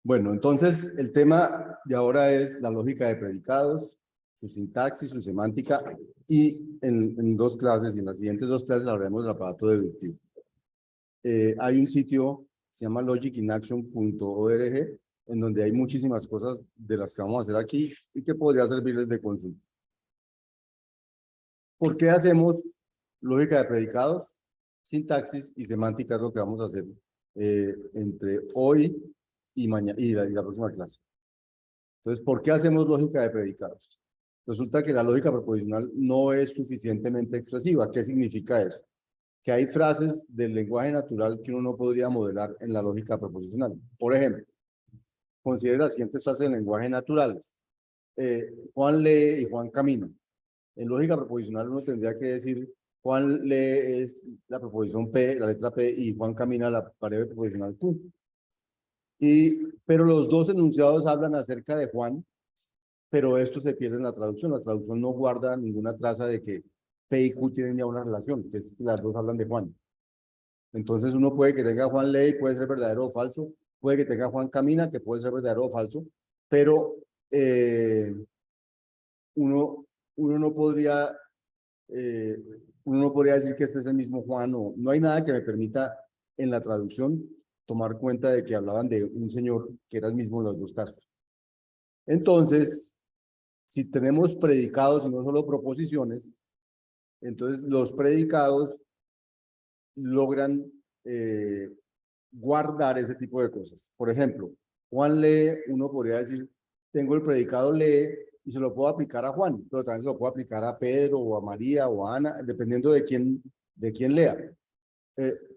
Bueno, entonces el tema de ahora es la lógica de predicados, su sintaxis, su semántica, y en dos clases, y en las siguientes dos clases hablaremos del aparato deductivo. Hay un sitio, se llama logicinaction.org, en donde hay muchísimas cosas de las que vamos a hacer aquí y que podría servirles de consulta. ¿Por qué hacemos lógica de predicados, sintaxis y semántica? Es lo que vamos a hacer entre hoy y mañana y la próxima clase. Entonces, ¿por qué hacemos lógica de predicados? Resulta que la lógica proposicional no es suficientemente expresiva. ¿Qué significa eso? Que hay frases del lenguaje natural que uno no podría modelar en la lógica proposicional. Por ejemplo, considere las siguientes frases del lenguaje natural. Juan lee y Juan camina. En lógica proposicional uno tendría que decir Juan lee es la proposición P, la letra P, y Juan camina la pared proposicional Q. Pero los dos enunciados hablan acerca de Juan, pero esto se pierde en la traducción. La traducción no guarda ninguna traza de que P y Q tienen ya una relación, que es que las dos hablan de Juan. Entonces uno puede que tenga Juan lee, puede ser verdadero o falso, puede que tenga Juan camina, que puede ser verdadero o falso, pero uno, uno no podría eh, uno no podría decir que este es el mismo Juan, o no hay nada que me permita en la traducción tomar cuenta de que hablaban de un señor que era el mismo en los dos casos. Entonces, si tenemos predicados y no solo proposiciones, entonces los predicados logran guardar ese tipo de cosas. Por ejemplo, Juan lee, uno podría decir, tengo el predicado lee y se lo puedo aplicar a Juan, pero también se lo puedo aplicar a Pedro o a María o a Ana, dependiendo de quién lea.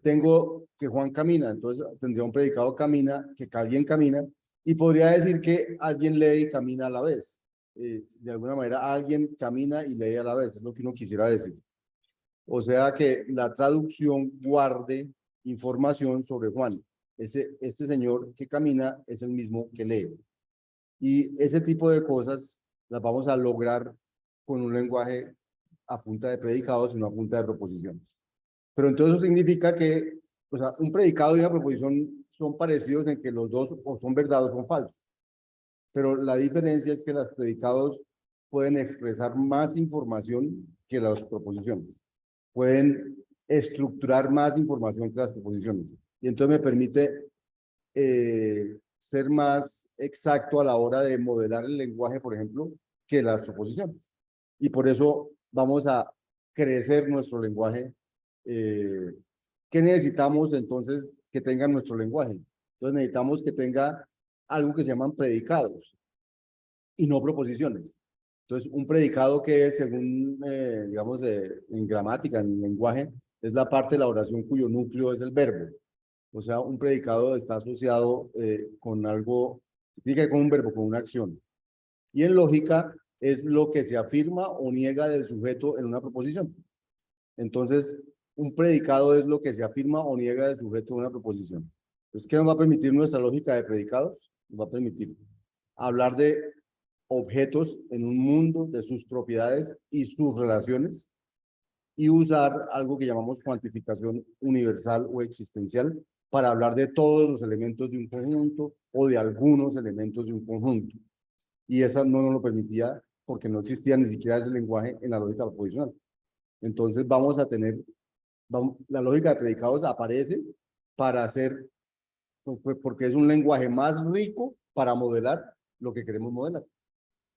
Tengo que Juan camina, entonces tendría un predicado camina, que alguien camina, y podría decir que alguien lee y camina a la vez. De alguna manera, alguien camina y lee a la vez, es lo que uno quisiera decir. O sea que la traducción guarde información sobre Juan. Este señor que camina es el mismo que lee. Y ese tipo de cosas las vamos a lograr con un lenguaje a punta de predicados y no a punta de proposiciones. Pero entonces eso significa que, o sea, un predicado y una proposición son parecidos en que los dos o son verdad o son falsos. Pero la diferencia es que los predicados pueden expresar más información que las proposiciones. Pueden estructurar más información que las proposiciones. Y entonces me permite ser más exacto a la hora de modelar el lenguaje, por ejemplo, que las proposiciones. Y por eso vamos a crecer nuestro lenguaje. ¿Qué necesitamos entonces que tenga nuestro lenguaje? Entonces necesitamos que tenga algo que se llaman predicados y no proposiciones. Entonces, un predicado que es, según, digamos, en gramática, en lenguaje, es la parte de la oración cuyo núcleo es el verbo. O sea, un predicado está asociado con algo, tiene que ver con un verbo, con una acción. Y en lógica es lo que se afirma o niega del sujeto en una proposición. Entonces, un predicado es lo que se afirma o niega del sujeto en una proposición. Entonces, ¿qué nos va a permitir nuestra lógica de predicados? Nos va a permitir hablar de objetos en un mundo, de sus propiedades y sus relaciones, y usar algo que llamamos cuantificación universal o existencial para hablar de todos los elementos de un conjunto o de algunos elementos de un conjunto. Y esa no nos lo permitía porque no existía ni siquiera ese lenguaje en la lógica proposicional. Entonces vamos a tener, la lógica de predicados aparece para hacer, porque es un lenguaje más rico para modelar lo que queremos modelar.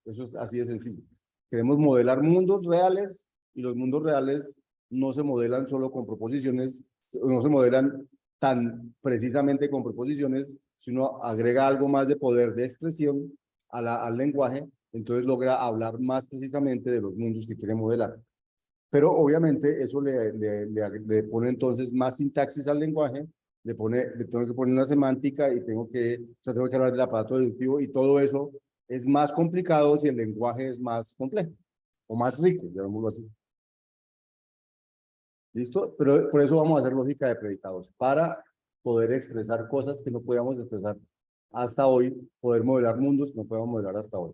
Eso es así de sencillo. Queremos modelar mundos reales y los mundos reales no se modelan solo con proposiciones, no se modelan tan precisamente con proposiciones, sino agrega algo más de poder de expresión al lenguaje, entonces logra hablar más precisamente de los mundos que quiere modelar. Pero obviamente eso le pone entonces más sintaxis al lenguaje, le tengo que poner una semántica y tengo que hablar del aparato deductivo, y todo eso es más complicado si el lenguaje es más complejo o más rico, llamémoslo así. ¿Listo? Pero por eso vamos a hacer lógica de predicados, para poder expresar cosas que no podíamos expresar hasta hoy, poder modelar mundos que no podíamos modelar hasta hoy.